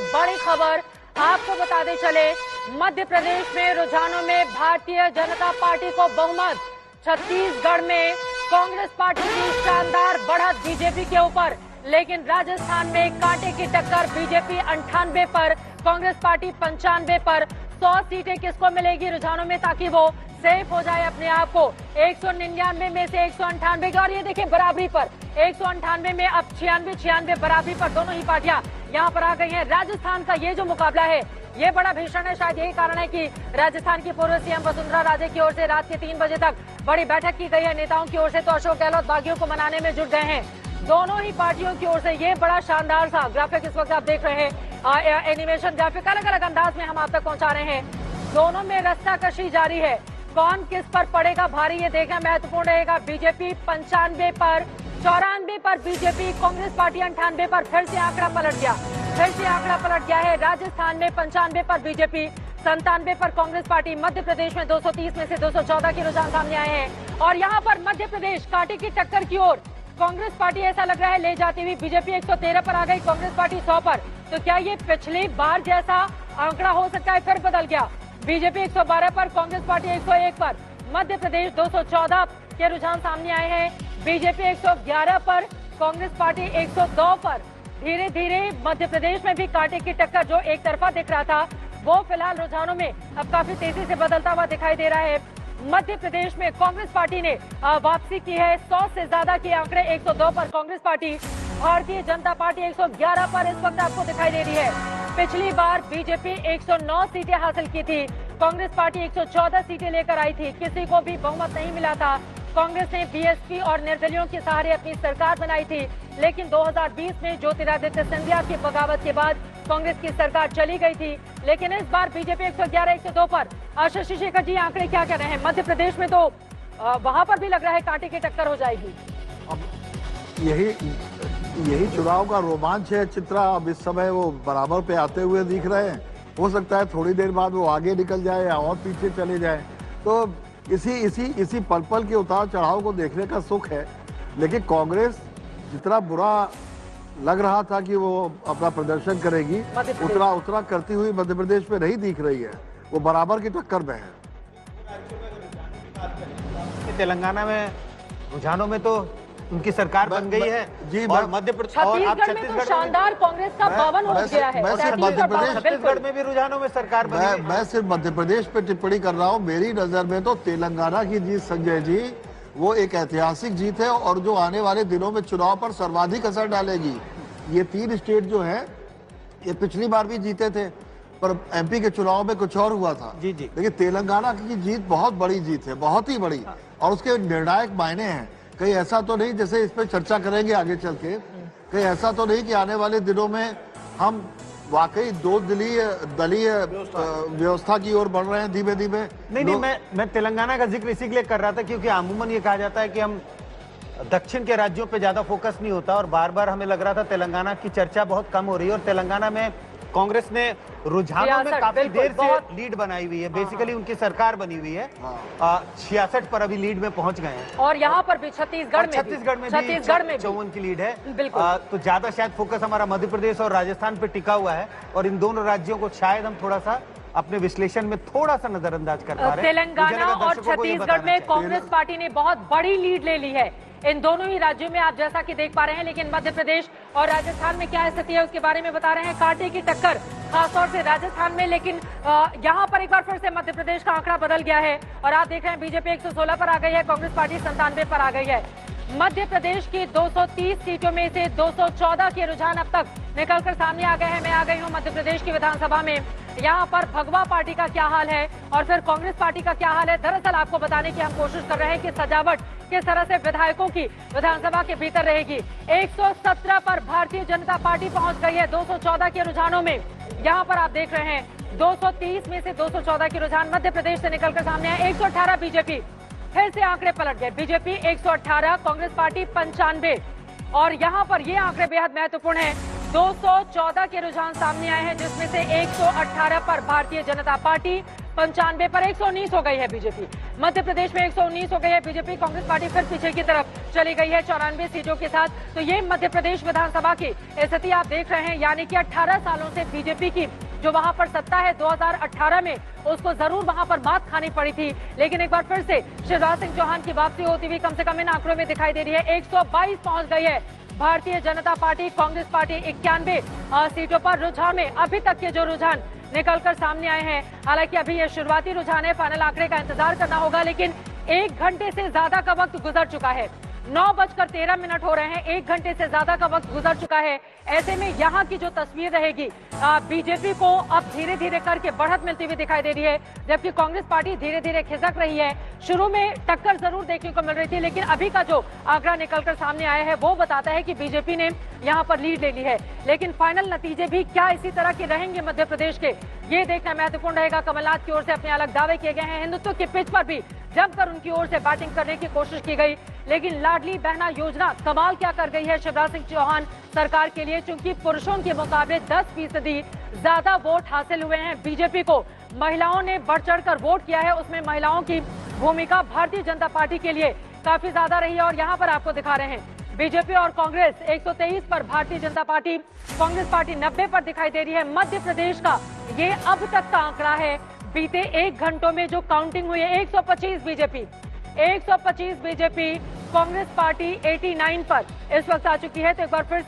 बड़ी खबर आपको बताते चले, मध्य प्रदेश में रुझानों में भारतीय जनता पार्टी को बहुमत। छत्तीसगढ़ में कांग्रेस पार्टी की शानदार बढ़त बीजेपी के ऊपर, लेकिन राजस्थान में कांटे की टक्कर। बीजेपी 98 पर, कांग्रेस पार्टी 95 पर। 100 सीटें किसको मिलेगी रुझानों में ताकि वो सेफ हो जाए अपने आप को। 199 में से 198 और ये देखिए बराबरी पर 198 में अब 96 बराबरी पर दोनों ही पार्टियां यहाँ पर आ गई हैं। राजस्थान का ये जो मुकाबला है ये बड़ा भीषण है। शायद यही कारण है कि राजस्थान की पूर्व सीएम वसुंधरा राजे की ओर से रात के 3 बजे तक बड़ी बैठक की गई है नेताओं की ओर से। तो अशोक गहलोत बागियों को मनाने में जुट गए हैं। दोनों ही पार्टियों की ओर से ये बड़ा शानदार सा ग्राफिक इस वक्त आप देख रहे हैं, एनिमेशन ग्राफिक अलग अलग अंदाज में हम आप तक पहुंचा रहे हैं। दोनों में रस्साकशी जारी है, कौन किस पर पड़ेगा भारी ये देखना महत्वपूर्ण रहेगा। बीजेपी 95 पर, 94 पर बीजेपी, कांग्रेस पार्टी 98 पर। फिर से आंकड़ा पलट गया है। राजस्थान में 95 पर बीजेपी, 97 पर कांग्रेस पार्टी। मध्य प्रदेश में 230 में से 214 के रुझान सामने आए हैं और यहाँ पर मध्य प्रदेश कांटे की टक्कर की ओर कांग्रेस पार्टी ऐसा लग रहा है ले जाती हुई। बीजेपी 113 पर आ गई, कांग्रेस पार्टी 100 पर। तो क्या ये पिछली बार जैसा आंकड़ा हो सकता है फिर बदल गया? बीजेपी 112 पर, कांग्रेस पार्टी 101 पर। मध्य प्रदेश 214 के रुझान सामने आए हैं, बीजेपी 111 पर, कांग्रेस पार्टी 102 पर। धीरे धीरे मध्य प्रदेश में भी कांटे की टक्कर जो एक तरफा दिख रहा था वो फिलहाल रुझानों में अब काफी तेजी से बदलता हुआ दिखाई दे रहा है। मध्य प्रदेश में कांग्रेस पार्टी ने वापसी की है। 100 से ज्यादा के आंकड़े 102 पर कांग्रेस पार्टी, भारतीय जनता पार्टी 111 पर इस वक्त आपको दिखाई दे रही है। पिछली बार बीजेपी 109 सीटें हासिल की थी, कांग्रेस पार्टी 114 सीटें लेकर आई थी। किसी को भी बहुमत नहीं मिला था। कांग्रेस ने बीएसपी और निर्दलियों के सहारे अपनी सरकार बनाई थी, लेकिन 2020 में ज्योतिरादित्य सिंधिया की बगावत के बाद कांग्रेस की सरकार चली गई थी। लेकिन इस बार बीजेपी 111, 102 पर। आशीष शेखर जी आंकड़े क्या कह रहे हैं? मध्य प्रदेश में तो वहां पर भी लग रहा है कांटे की टक्कर हो जाएगी। अब यही चुनाव का रोमांच है चित्रा। अब इस समय वो बराबर पे आते हुए दिख रहे हैं। हो सकता है थोड़ी देर बाद वो आगे निकल जाए या और पीछे चले जाए। तो इसी पल के उतार चढ़ाव को देखने का सुख है। लेकिन कांग्रेस जितना बुरा लग रहा था कि वो अपना प्रदर्शन करेगी, उतना करती हुई मध्य प्रदेश में नहीं दिख रही है। वो बराबर की टक्कर में है। तेलंगाना में रुझानों में तो उनकी सरकार बन गई है जी, और मध्य प्रदेश छत्तीसगढ़ में तो शानदार कांग्रेस का 52 हो गया है। छत्तीसगढ़ में भी रुझानों में सरकार बनी है। मैं सिर्फ मध्य प्रदेश पे टिप्पणी कर रहा हूँ। मेरी नजर में तो तेलंगाना की जीत संजय जी वो एक ऐतिहासिक जीत है और जो आने वाले दिनों में चुनाव पर सर्वाधिक असर डालेगी। ये 3 स्टेट जो है ये पिछली बार भी जीते थे पर एमपी के चुनाव में कुछ और हुआ था। जी। लेकिन तेलंगाना की जीत बहुत बड़ी जीत है, बहुत ही बड़ी, और उसके निर्णायक मायने हैं। कहीं ऐसा तो नहीं, जैसे इस पर चर्चा करेंगे आगे चल के, कहीं ऐसा तो नहीं कि आने वाले दिनों में हम वाकई 2 दलीय व्यवस्था की ओर बढ़ रहे हैं धीमे धीमे? नहीं, मैं तेलंगाना का जिक्र इसी के लिए कर रहा था क्योंकि अमूमन ये कहा जाता है कि हम दक्षिण के राज्यों पे ज्यादा फोकस नहीं होता और बार बार हमें लग रहा था तेलंगाना की चर्चा बहुत कम हो रही है। और तेलंगाना में कांग्रेस ने रुझानों में काफी देर से लीड बनाई हुई है। बेसिकली उनकी सरकार बनी हुई है। 66 पर अभी लीड में पहुंच गए हैं। और यहाँ पर भी छत्तीसगढ़ में 54 की लीड है। तो ज्यादा शायद फोकस हमारा मध्य प्रदेश और राजस्थान पे टिका हुआ है और इन दोनों राज्यों को शायद हम थोड़ा सा अपने विश्लेषण में थोड़ा सा नजरअंदाज कर पा रहे हैं। तेलंगाना और छत्तीसगढ़ में कांग्रेस पार्टी ने बहुत बड़ी लीड ले ली है इन दोनों ही राज्यों में, आप जैसा कि देख पा रहे हैं। लेकिन मध्य प्रदेश और राजस्थान में क्या स्थिति है उसके बारे में बता रहे हैं। कांटे की टक्कर खासतौर से राजस्थान में, लेकिन यहाँ पर एक बार फिर से मध्य प्रदेश का आंकड़ा बदल गया है और आप देख रहे हैं बीजेपी 116 पर आ गई है, कांग्रेस पार्टी 97 पर आ गई है। मध्य प्रदेश की 230 सीटों में से 214 के रुझान अब तक निकलकर सामने आ गए हैं। मैं आ गई हूँ मध्य प्रदेश की विधानसभा में। यहाँ पर भगवा पार्टी का क्या हाल है और फिर कांग्रेस पार्टी का क्या हाल है, दरअसल आपको बताने की हम कोशिश कर रहे हैं कि सजावट किस तरह से विधायकों की विधानसभा के भीतर रहेगी। 117 पर भारतीय जनता पार्टी पहुंच गई है 214 के रुझानों में। यहाँ पर आप देख रहे हैं 230 में से 214 के रुझान मध्य प्रदेश से निकलकर सामने आए। 118 बीजेपी, फिर से आंकड़े पलट गए। बीजेपी 118, कांग्रेस पार्टी 95 और यहाँ पर ये आंकड़े बेहद महत्वपूर्ण है। 214 के रुझान सामने आए हैं जिसमें से 118 पर भारतीय जनता पार्टी, 95 पर 119 हो गई है बीजेपी। मध्य प्रदेश में 119 हो गई है बीजेपी। कांग्रेस पार्टी फिर पीछे की तरफ चली गई है 94 सीटों के साथ। तो ये मध्य प्रदेश विधानसभा की स्थिति आप देख रहे हैं, यानी कि 18 सालों से बीजेपी की जो वहां पर सत्ता है 2018 में उसको जरूर वहां पर मात खानी पड़ी थी, लेकिन एक बार फिर से शिवराज सिंह चौहान की वापसी होती हुई कम से कम इन आंकड़ों में दिखाई दे रही है। 122 पहुंच गई है भारतीय जनता पार्टी। कांग्रेस पार्टी 91 सीटों पर। रुझान में अभी तक के जो रुझान निकलकर सामने आए हैं, हालांकि अभी ये शुरुआती रुझान है, फाइनल आंकड़े का इंतजार करना होगा, लेकिन 1 घंटे से ज्यादा का वक्त गुजर चुका है। 9:13 हो रहे हैं, 1 घंटे से ज्यादा का वक्त गुजर चुका है। ऐसे में यहाँ की जो तस्वीर रहेगी, बीजेपी को अब धीरे धीरे करके बढ़त मिलती हुई दिखाई दे रही है, जबकि कांग्रेस पार्टी धीरे धीरे खिसक रही है। शुरू में टक्कर जरूर देखने को मिल रही थी, लेकिन अभी का जो आंकड़ा निकलकर सामने आया है वो बताता है कि बीजेपी ने यहाँ पर लीड ले ली है। लेकिन फाइनल नतीजे भी क्या इसी तरह के रहेंगे मध्य प्रदेश के, ये देखना महत्वपूर्ण रहेगा। कमलनाथ की ओर से अपने अलग दावे किए गए हैं, हिंदुत्व की पिच पर भी जमकर उनकी ओर से बैटिंग करने की कोशिश की गई, लेकिन लाडली बहना योजना कमाल क्या कर गई है शिवराज सिंह चौहान सरकार के लिए, क्योंकि पुरुषों के मुकाबले 10% ज्यादा वोट हासिल हुए हैं बीजेपी को। महिलाओं ने बढ़ चढ़कर वोट किया है, उसमें महिलाओं की भूमिका भारतीय जनता पार्टी के लिए काफी ज्यादा रही है। और यहाँ पर आपको दिखा रहे हैं बीजेपी और कांग्रेस 123 पर भारतीय जनता पार्टी, कांग्रेस पार्टी 90 पर दिखाई दे रही है। मध्य प्रदेश का ये अब तक का आंकड़ा है, बीते 1 घंटों में जो काउंटिंग हुई है 125 बीजेपी, कांग्रेस पार्टी 89 पर इस वक्त आ चुकी है। तो एक बार फिर से